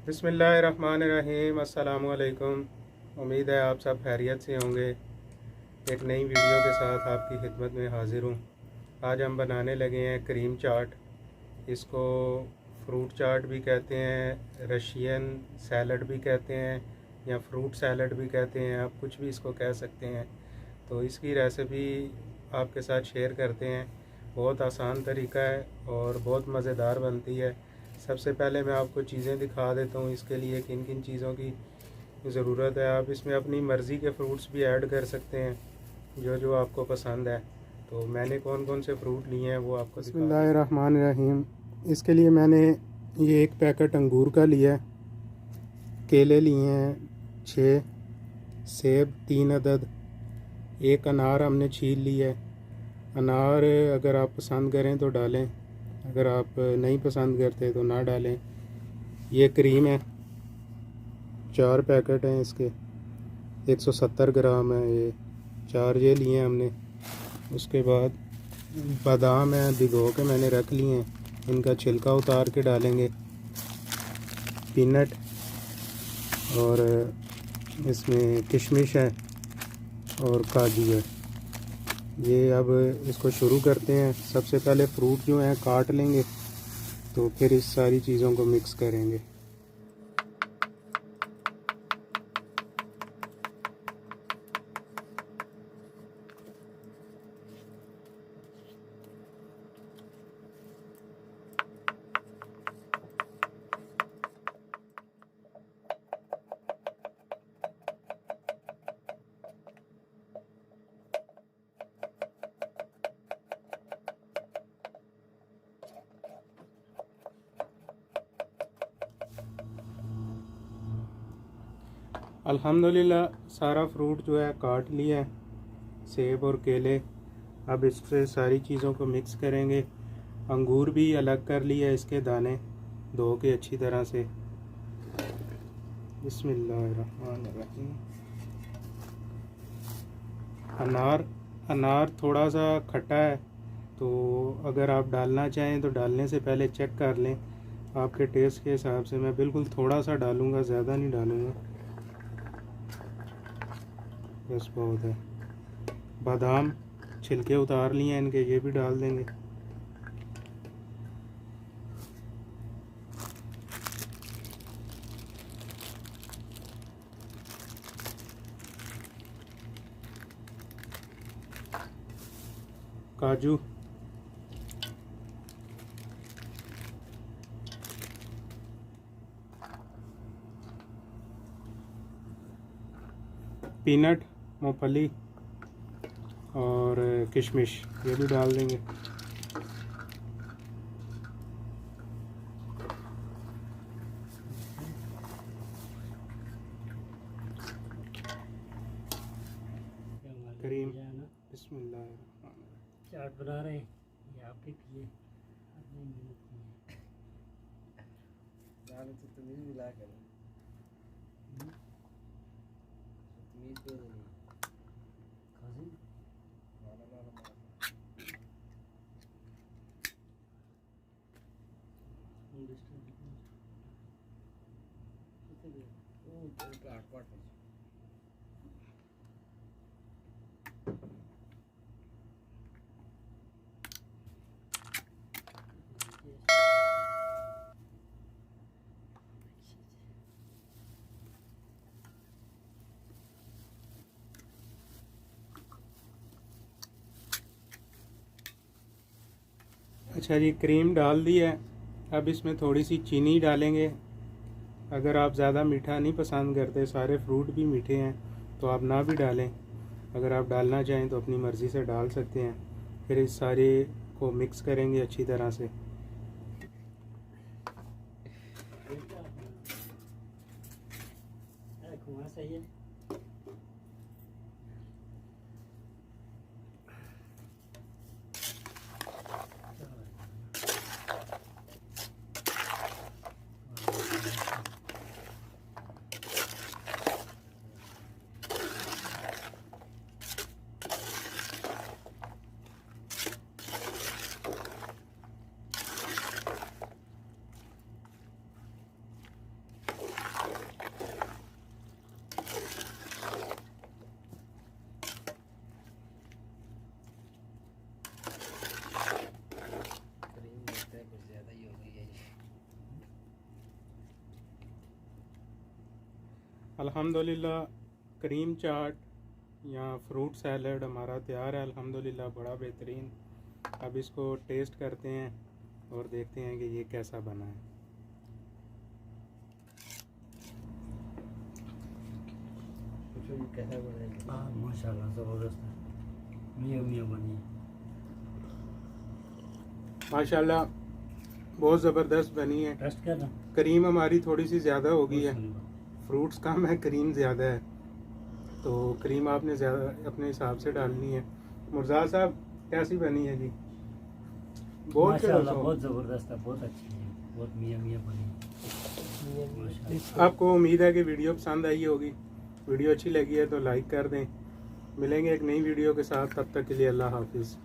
बिस्मिल्लाहिर्रहमानिर्रहीम। अस्सलामुअलैकुम। उम्मीद है आप सब खैरियत से होंगे। एक नई वीडियो के साथ आपकी खिदमत में हाज़िर हूँ। आज हम बनाने लगे हैं क्रीम चाट। इसको फ्रूट चाट भी कहते हैं, रशियन सैलड भी कहते हैं, या फ्रूट सैलड भी कहते हैं। आप कुछ भी इसको कह सकते हैं। तो इसकी रेसिपी आपके साथ शेयर करते हैं। बहुत आसान तरीका है और बहुत मज़ेदार बनती है। सबसे पहले मैं आपको चीज़ें दिखा देता हूँ इसके लिए किन किन चीज़ों की ज़रूरत है। आप इसमें अपनी मर्ज़ी के फ्रूट्स भी ऐड कर सकते हैं, जो जो आपको पसंद है। तो मैंने कौन कौन से फ्रूट लिए हैं वो आपको दिखा देता हूँ। बिस्मिल्लाहिर्रहमानिर्रहीम। इसके लिए मैंने ये एक पैकेट अंगूर का लिया है, केले लिए हैं 6, सेब 3 अदद, एक अनार हमने छील लिया है। अनार अगर आप पसंद करें तो डालें, अगर आप नहीं पसंद करते तो ना डालें। ये क्रीम है, 4 पैकेट हैं इसके, 170 ग्राम है ये, 4 ये लिए हमने। उसके बाद बादाम है, भिगो के मैंने रख लिए हैं, इनका छिलका उतार के डालेंगे। पीनट और इसमें किशमिश है और काजू है। ये अब इसको शुरू करते हैं। सबसे पहले फ्रूट जो हैं काट लेंगे, तो फिर इस सारी चीज़ों को मिक्स करेंगे। अल्हम्दुलिल्लाह सारा फ्रूट जो है काट लिया है, सेब और केले। अब इससे सारी चीज़ों को मिक्स करेंगे। अंगूर भी अलग कर लिया, इसके दाने धो के अच्छी तरह से। बिस्मिल्लाहिर्रहमानिर्रहीम। अनार थोड़ा सा खट्टा है, तो अगर आप डालना चाहें तो डालने से पहले चेक कर लें आपके टेस्ट के हिसाब से। मैं बिल्कुल थोड़ा सा डालूँगा, ज़्यादा नहीं डालूँगा, बस बहुत है। बादाम छिलके उतार लिए हैं इनके, ये भी डाल देंगे। काजू, पीनट, मूंगफली और किशमिश ये भी डाल देंगे। करीम, बिस्मिल्लाह। चाट बना रहे हैं, ये आपके लिए आपने मेहनत की है। दाल तो तमीज़ मिला कर तमीज़ पे नहीं खासी माना माना माना वो काट पाट नहीं। अच्छा जी, क्रीम डाल दी है। अब इसमें थोड़ी सी चीनी डालेंगे। अगर आप ज़्यादा मीठा नहीं पसंद करते, सारे फ्रूट भी मीठे हैं, तो आप ना भी डालें। अगर आप डालना चाहें तो अपनी मर्ज़ी से डाल सकते हैं। फिर इस सारे को मिक्स करेंगे अच्छी तरह से। घुमा सही है। अल्हम्दुलिल्लाह क्रीम चाट या फ्रूट सैलड हमारा तैयार है अल्हम्दुलिल्लाह, बड़ा बेहतरीन। अब इसको टेस्ट करते हैं और देखते हैं कि ये कैसा बना है। पूछो ये कैसा बनेगा। हाँ माशाल्लाह ज़बरदस्त है, मियाँ मियाँ बनी है। माशाल्लाह बहुत ज़बरदस्त बनी है। टेस्ट करना। क्रीम हमारी थोड़ी सी ज़्यादा हो गई है, फ्रूट्स कम है, क्रीम ज़्यादा है, तो क्रीम आपने ज़्यादा अपने हिसाब से डालनी है। मुर्जा साहब कैसी बनी है जी? बहुत माशाल्लाह बहुत ज़बरदस्त है, बहुत अच्छी है, बहुत मियाँ मियाँ बनी है माशाल्लाह। आपको उम्मीद है कि वीडियो पसंद आई होगी। वीडियो अच्छी लगी है तो लाइक कर दें। मिलेंगे एक नई वीडियो के साथ, तब तक के लिए अल्लाह हाफिज़।